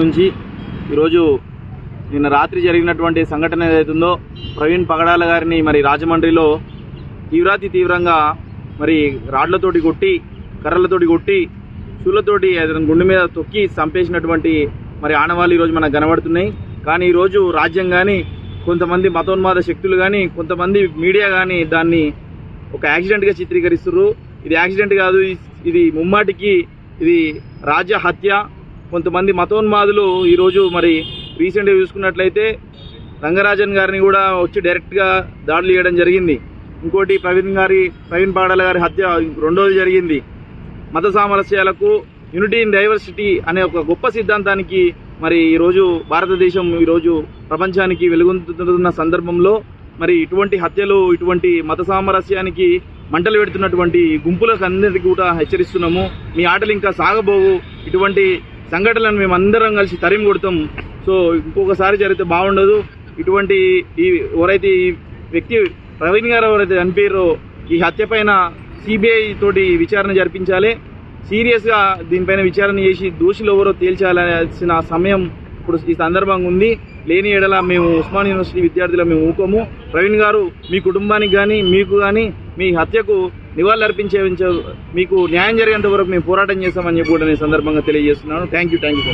నుంచి ఈరోజు నిన్న రాత్రి జరిగినటువంటి సంఘటన ఏదైతుందో ప్రవీణ్ పగడాల గారిని మరి రాజమండ్రిలో తీవ్రంగా మరి రాడ్లతోటి కొట్టి, కర్రలతోటి కొట్టి, షూలతోటి అతని గుండె మీద తొక్కి చంపేసినటువంటి మరి ఆనవాళ్ళు ఈరోజు మనకు కనబడుతున్నాయి. కానీ ఈరోజు రాజ్యం కానీ, కొంతమంది మతోన్మాద శక్తులు కానీ, కొంతమంది మీడియా కానీ దాన్ని ఒక యాక్సిడెంట్గా చిత్రీకరిస్తున్నారు. ఇది యాక్సిడెంట్ కాదు, ఇది ముమ్మాటికి ఇది రాజ్య హత్య. కొంతమంది మతోన్మాదులు ఈరోజు మరి రీసెంట్గా చూసుకున్నట్లయితే రంగరాజన్ గారిని కూడా వచ్చి డైరెక్ట్గా దాడులు చేయడం జరిగింది. ఇంకోటి ప్రవీణ్ పగడాల గారి హత్య రెండోది జరిగింది. మత సామరస్యాలకు, యూనిటీ ఇన్ డైవర్సిటీ అనే ఒక గొప్ప సిద్ధాంతానికి మరి ఈరోజు భారతదేశం ఈరోజు ప్రపంచానికి వెలుగొందుతున్న సందర్భంలో మరి ఇటువంటి హత్యలు, ఇటువంటి మత సామరస్యానికి మంటలు పెడుతున్నటువంటి గుంపులకు అందరికీ కూడా హెచ్చరిస్తున్నాము. మీ ఆటలు ఇంకా సాగబోవు. ఇటువంటి సంఘటనలను మేమందరం కలిసి తరిమి కొడతాం. సో ఇంకొకసారి జరిగితే బాగుండదు. ఇటువంటి ఎవరైతే ఈ వ్యక్తి ప్రవీణ్ గారు ఎవరైతే చనిపోయారో ఈ హత్య పైన సిబిఐ తోటి విచారణ జరిపించాలి. సీరియస్గా దీనిపైన విచారణ చేసి దోషులు ఎవరో తేల్చాల్సిన సమయం ఇప్పుడు ఈ సందర్భంగా ఉంది. లేని ఎడల మేము ఉస్మానియా యూనివర్సిటీ విద్యార్థులు మేము ఊకోము. ప్రవీణ్ గారు మీ కుటుంబానికి కానీ, మీకు కానీ మీ హత్యకు నివాళులర్పించే మీకు న్యాయం జరిగేంత వరకు మేము పోరాటం చేస్తామని చెప్పి కూడా నేను సందర్భంగా తెలియజేస్తున్నాను. Thank you.